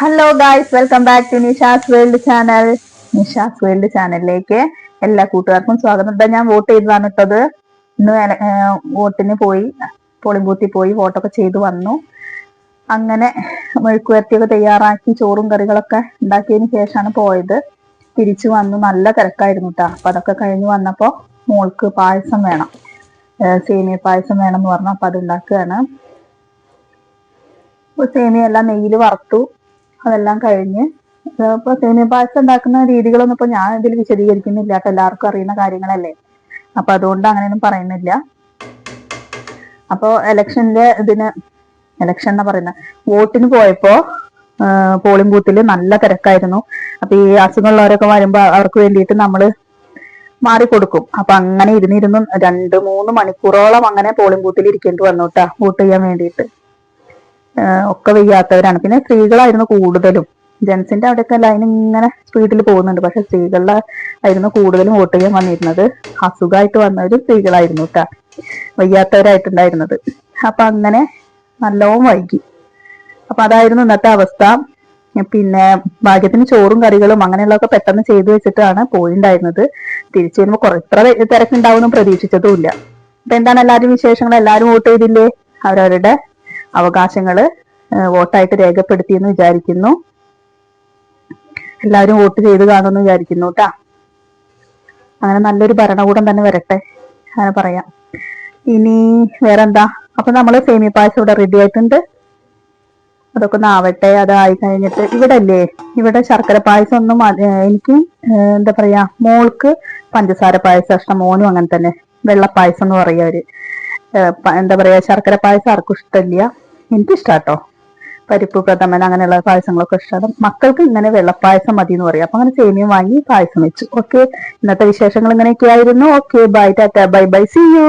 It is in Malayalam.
Hello guys, welcome back to Nisha's world channel. Nisha's world ചാനലിലേക്ക് എല്ലാ കൂട്ടുകാർക്കും സ്വാഗതം. ഞാൻ വോട്ട് ചെയ്തതാണ് ഇട്ടത്. ഇന്ന് വോട്ടിന് പോയി, പോളിംഗ് ബൂത്തിൽ പോയി വോട്ടൊക്കെ ചെയ്തു വന്നു. അങ്ങനെ മെഴുക്കുവരട്ടിയൊക്കെ തയ്യാറാക്കി ചോറും കറികളൊക്കെ ഉണ്ടാക്കിയതിന് ശേഷമാണ് പോയത്. തിരിച്ചു വന്നു, നല്ല തിരക്കായിരുന്നു കേട്ടോ. അപ്പൊ അതൊക്കെ കഴിഞ്ഞ് വന്നപ്പോ മോൾക്ക് പായസം വേണം, സേമിയ പായസം വേണം എന്ന് പറഞ്ഞു. അപ്പൊ അത് ഉണ്ടാക്കുകയാണ്. സേമിയ എല്ലാം നെയ്യിൽ വറുത്തു. അതെല്ലാം കഴിഞ്ഞ് ഇപ്പൊ സേമിയ പായസം ഉണ്ടാക്കുന്ന രീതികളൊന്നും ഇപ്പൊ ഞാൻ ഇതിൽ വിശദീകരിക്കുന്നില്ല. അപ്പൊ എല്ലാവർക്കും അറിയുന്ന കാര്യങ്ങളല്ലേ, അപ്പൊ അതുകൊണ്ട് അങ്ങനെയൊന്നും പറയുന്നില്ല. അപ്പൊ ഇലക്ഷൻ എന്നാ പറയുന്ന വോട്ടിന് പോയപ്പോ പോളിംഗ് ബൂത്തിൽ നല്ല തിരക്കായിരുന്നു. അപ്പൊ ഈ അസുഖമുള്ളവരൊക്കെ വരുമ്പോ അവർക്ക് വേണ്ടിയിട്ട് നമ്മള് മാറിക്കൊടുക്കും. അപ്പൊ അങ്ങനെ ഇരുന്നിരുന്നു 2-3 മണിക്കൂറോളം അങ്ങനെ പോളിംഗ് ബൂത്തിൽ ഇരിക്കേണ്ടി വന്നു കേട്ടാ, വോട്ട് ചെയ്യാൻ വേണ്ടിയിട്ട്. ഒക്കെ വയ്യാത്തവരാണ്. പിന്നെ സ്ത്രീകളായിരുന്നു കൂടുതലും. ജെൻസിന്റെ അവിടെയൊക്കെ ലൈൻ ഇങ്ങനെ സ്പീഡിൽ പോകുന്നുണ്ട്, പക്ഷെ സ്ത്രീകളുടെ ആയിരുന്നു കൂടുതലും വോട്ട് ചെയ്യാൻ വന്നിരുന്നത്. അസുഖമായിട്ട് വന്നവരും സ്ത്രീകളായിരുന്നു കേട്ടാ, വയ്യാത്തവരായിട്ടുണ്ടായിരുന്നത്. അപ്പൊ അങ്ങനെ നല്ലോണം വൈകി. അപ്പൊ അതായിരുന്നു ഇന്നത്തെ അവസ്ഥ. പിന്നെ ഭാഗ്യത്തിന് ചോറും കറികളും അങ്ങനെയുള്ളതൊക്കെ പെട്ടെന്ന് ചെയ്തു വെച്ചിട്ടാണ് പോയിണ്ടായിരുന്നത്. തിരിച്ചു വരുമ്പോ ഇത്ര തിരക്കുണ്ടാവുമെന്നും പ്രതീക്ഷിച്ചതുമില്ല. അപ്പൊ എന്താണ് എല്ലാവരും വിശേഷങ്ങൾ? എല്ലാവരും വോട്ട് ചെയ്തില്ലേ? അവരവരുടെ അവകാശങ്ങള് വോട്ടായിട്ട് രേഖപ്പെടുത്തിയെന്ന് വിചാരിക്കുന്നു. എല്ലാവരും വോട്ട് ചെയ്ത് കാണുമെന്ന് വിചാരിക്കുന്നു കേട്ടാ. അങ്ങനെ നല്ലൊരു ഭരണകൂടം തന്നെ വരട്ടെ, അങ്ങനെ പറയാം. ഇനി വേറെന്താ? അപ്പൊ നമ്മള് സേമിയ പായസം ഇവിടെ റെഡി ആയിട്ടുണ്ട്. അതൊക്കെ ഒന്ന് ആവട്ടെ. അതായി കഴിഞ്ഞിട്ട് ഇവിടെ ശർക്കര പായസം ഒന്നും എനിക്ക് എന്താ പറയാ, മോൾക്ക് പഞ്ചസാര പായസം ഇഷ്ടം, മോനും അങ്ങനെ തന്നെ. വെള്ളപ്പായസം എന്ന് പറയാ അവര്. എന്താ പറയാ, ശർക്കര പായസം ആർക്കും ഇഷ്ടമില്ല. എനിക്കിഷ്ടാട്ടോ, പരിപ്പ് പ്രഥമൻ അങ്ങനെയുള്ള പായസങ്ങളൊക്കെ ഇഷ്ടമാണ്. മക്കൾക്ക് ഇങ്ങനെ വെള്ളപ്പായസം മതി എന്ന് പറയും. അപ്പൊ അങ്ങനെ സേമിയ വാങ്ങി പായസം വെച്ചു. ഓക്കെ, ഇന്നത്തെ വിശേഷങ്ങൾ ഇങ്ങനെയൊക്കെ ആയിരുന്നു. Okay, bye, tata, bye bye, see U.